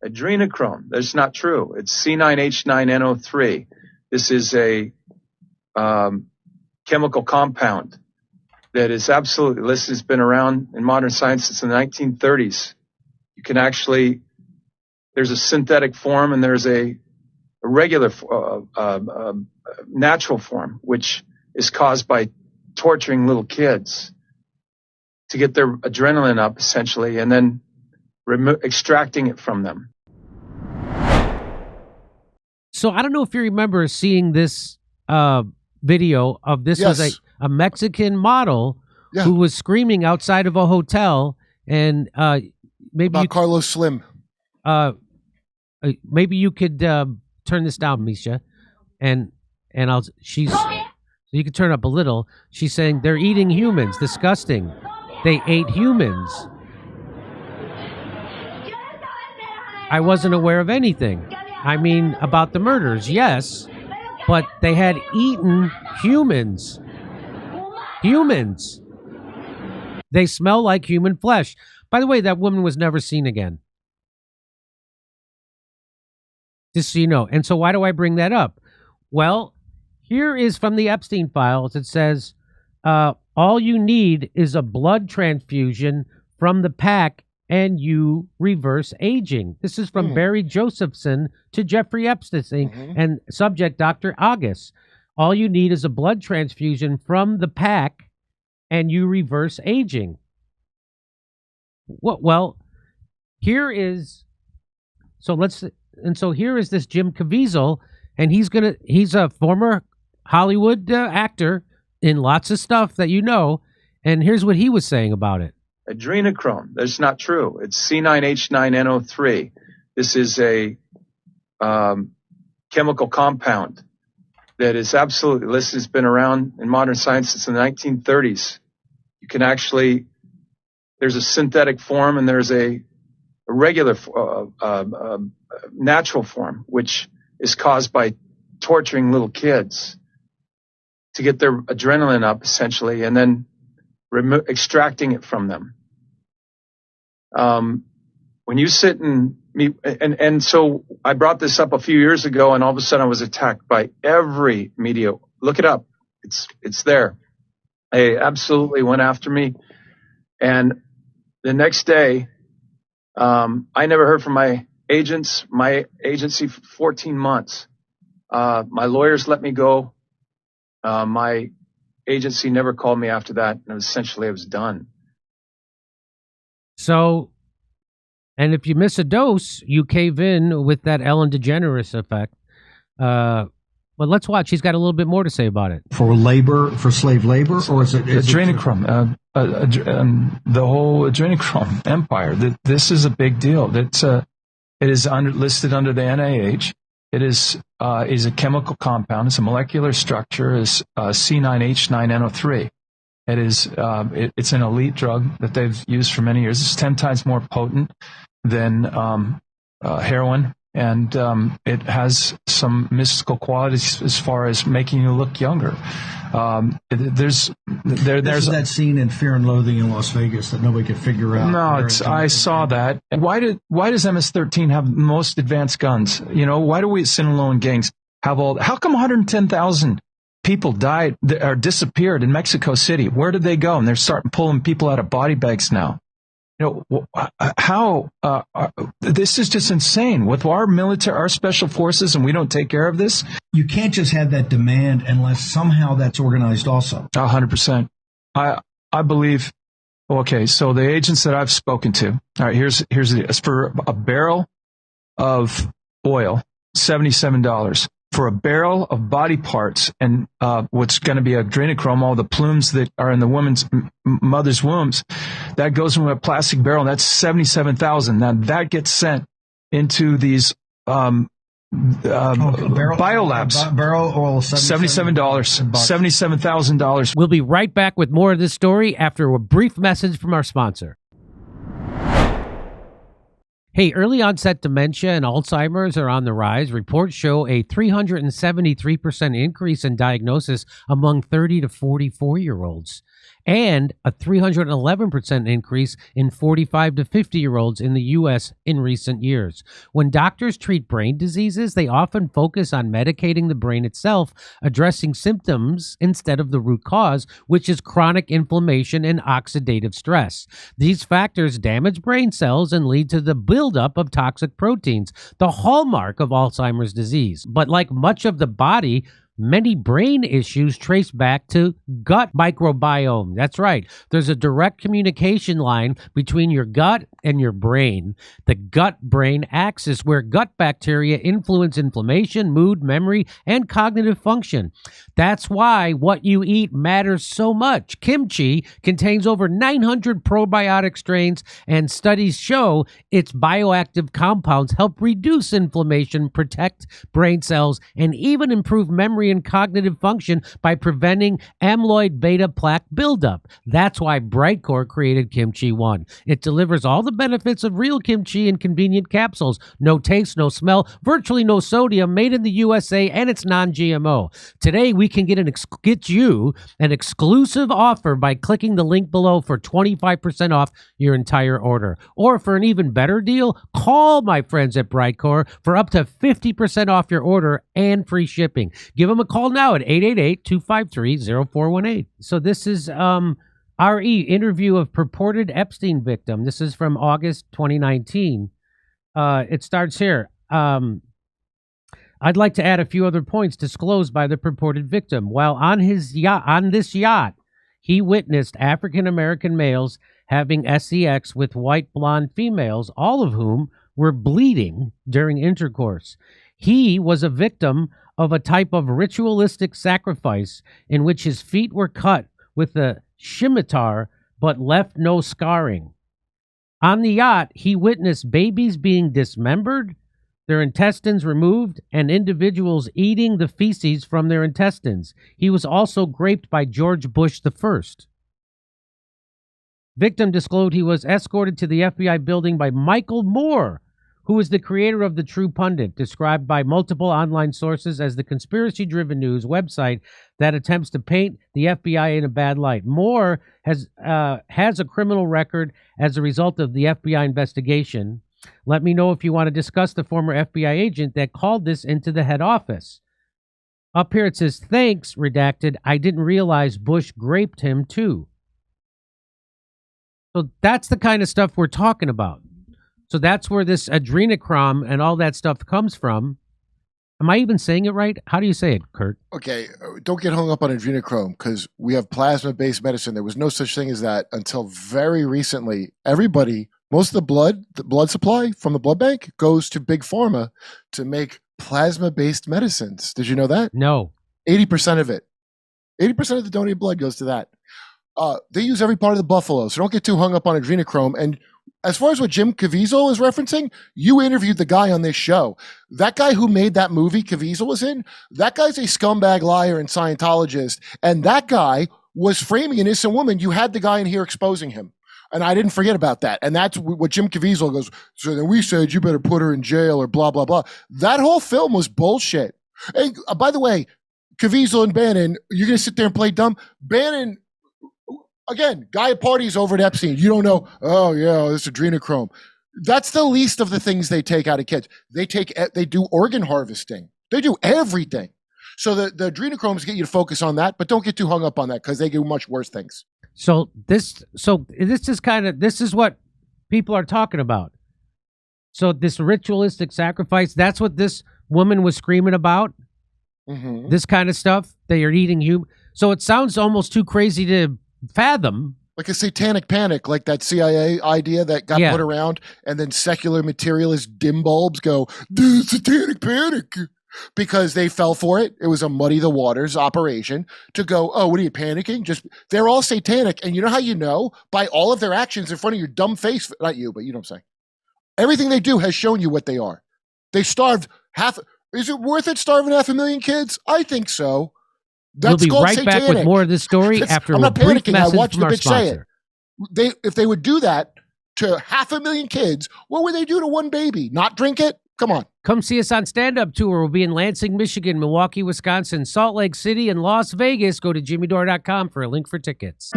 Adrenochrome. That's not true. It's C9H9NO3. This is a chemical compound that is absolutely, this has been around in modern science since the 1930s. You can actually, there's a synthetic form and there's a regular, natural form, which is caused by torturing little kids to get their adrenaline up, essentially, and then extracting it from them. So I don't know if you remember seeing this video of this. Yes. Was a Mexican model who was screaming outside of a hotel, and maybe about Carlos Slim. Maybe you could turn this down, Misha, and she's so you can turn up a little. She's saying they're eating humans, disgusting. They ate humans. I wasn't aware of anything. I mean, about the murders, yes, but they had eaten humans. Humans. They smell like human flesh. By the way, that woman was never seen again. Just so you know. And so why do I bring that up? Well, here is from the Epstein files. It says, all you need is a blood transfusion from the pack and you reverse aging. This is from Barry Josephson to Jeffrey Epstein and subject Dr. August. All you need is a blood transfusion from the pack and you reverse aging. Well, here is, here is this Jim Caviezel, and he's a former Hollywood actor in lots of stuff that you know, and here's what he was saying about it. Adrenochrome. That's not true. It's C9H9NO3. This is a chemical compound that is absolutely, this has been around in modern science since the 1930s. You can actually, there's a synthetic form and there's a regular natural form, which is caused by torturing little kids to get their adrenaline up, essentially, and then extracting it from them. When you sit and meet, and so I brought this up a few years ago, and all of a sudden I was attacked by every media. Look it up. It's there. They absolutely went after me. And the next day, I never heard from my agency for 14 months. My lawyers let me go. My agency never called me after that. And essentially I was done. So, and if you miss a dose, you cave in with that Ellen DeGeneres effect. But let's watch. He's got a little bit more to say about it. For slave labor, or is it adrenochrome? The whole adrenochrome empire. This is a big deal. It is listed under the NIH. It is a chemical compound. It's a molecular structure. Is C9H9NO3. It is it's an elite drug that they've used for many years. It's 10 times more potent than heroin, and it has some mystical qualities as far as making you look younger. There's that scene in Fear and Loathing in Las Vegas that nobody could figure out. No, I saw that. Why does MS-13 have the most advanced guns? You know, why do we Sinaloan gangs have all? How come 110,000 people died or disappeared in Mexico City? Where did they go? And they're starting pulling people out of body bags now. You know, how this is just insane with our military, our special forces, and we don't take care of this. You can't just have that demand unless somehow that's organized also. 100%. I believe. Okay, so the agents that I've spoken to. All right, here's for a barrel of oil, $77. For a barrel of body parts and what's going to be adrenochrome, all the plumes that are in the woman's mother's wombs, that goes into a plastic barrel, and that's $77,000. Now that gets sent into these biolabs. Barrel oil, $77, $77,000. We'll be right back with more of this story after a brief message from our sponsor. Hey, early onset dementia and Alzheimer's are on the rise. Reports show a 373% increase in diagnosis among 30 to 44-year-olds. and a 311% increase in 45 to 50-year-olds in the U.S. in recent years. When doctors treat brain diseases, they often focus on medicating the brain itself, addressing symptoms instead of the root cause, which is chronic inflammation and oxidative stress. These factors damage brain cells and lead to the buildup of toxic proteins, the hallmark of Alzheimer's disease. But like much of the body, many brain issues trace back to gut microbiome. That's right. There's a direct communication line between your gut and your brain. The gut-brain axis, where gut bacteria influence inflammation, mood, memory, and cognitive function. That's why what you eat matters so much. Kimchi contains over 900 probiotic strains, and studies show its bioactive compounds help reduce inflammation, protect brain cells, and even improve memory and cognitive function by preventing amyloid beta plaque buildup. That's why Brightcore created Kimchi One. It delivers all the benefits of real kimchi in convenient capsules. No taste, no smell, virtually no sodium, made in the USA, and it's non-GMO. Today, we can get you an exclusive offer by clicking the link below for 25% off your entire order. Or for an even better deal, call my friends at Brightcore for up to 50% off your order and free shipping. Give them a call now at 888-253-0418. So this is RE, interview of purported Epstein victim. This is from August 2019. It starts here. I'd like to add a few other points disclosed by the purported victim. While on this yacht, he witnessed African-American males having sex with white blonde females, all of whom were bleeding during intercourse. He was a victim of a type of ritualistic sacrifice in which his feet were cut with a scimitar but left no scarring. On the yacht, he witnessed babies being dismembered, their intestines removed, and individuals eating the feces from their intestines. He was also raped by George Bush I. Victim disclosed he was escorted to the FBI building by Michael Moore, who is the creator of The True Pundit, described by multiple online sources as the conspiracy-driven news website that attempts to paint the FBI in a bad light. Moore has a criminal record as a result of the FBI investigation. Let me know if you want to discuss the former FBI agent that called this into the head office. Up here it says, thanks, redacted, I didn't realize Bush raped him too. So that's the kind of stuff we're talking about. So that's where this adrenochrome and all that stuff comes from. Am I even saying it right? How do you say it, Kurt? Okay, don't get hung up on adrenochrome because we have plasma-based medicine. There was no such thing as that until very recently. Most of the blood supply from the blood bank goes to Big Pharma to make plasma-based medicines. Did you know that? No. 80% of it. 80% of the donated blood goes to that. They use every part of the buffalo, so don't get too hung up on adrenochrome. And as far as what Jim Caviezel is referencing, you interviewed the guy on this show. That guy who made that movie Caviezel was in, that guy's a scumbag liar and Scientologist. And that guy was framing an innocent woman. You had the guy in here exposing him. And I didn't forget about that. And that's what Jim Caviezel goes, so then we said you better put her in jail or blah, blah, blah. That whole film was bullshit. And by the way, Caviezel and Bannon, you're going to sit there and play dumb? Bannon, again, guy at parties over at Epstein. You don't know, oh, yeah, this adrenochrome. That's the least of the things they take out of kids. They do organ harvesting. They do everything. So the adrenochromes get you to focus on that, but don't get too hung up on that because they do much worse things. So this is what people are talking about. So this ritualistic sacrifice, that's what this woman was screaming about. Mm-hmm. This kind of stuff. They are eating human. So it sounds almost too crazy to fathom. Like a satanic panic, like that CIA idea that got put around, and then secular materialist dim bulbs go, the satanic panic. Because they fell for it. It was a muddy the waters operation to go, oh, what are you panicking? They're all satanic. And you know how you know? By all of their actions in front of your dumb face. Not you, but you know what I'm saying. Everything they do has shown you what they are. They starved is it worth it starving 500,000 kids? I think so. We'll be right satanic. Back with more of this story after I'm a not brief panicking. message I watched from the our bitch say sponsor. it. If they would do that to 500,000 kids, what would they do to one baby? Not drink it? Come on. Come see us on stand-up tour. We'll be in Lansing, Michigan, Milwaukee, Wisconsin, Salt Lake City, and Las Vegas. Go to jimmydore.com for a link for tickets.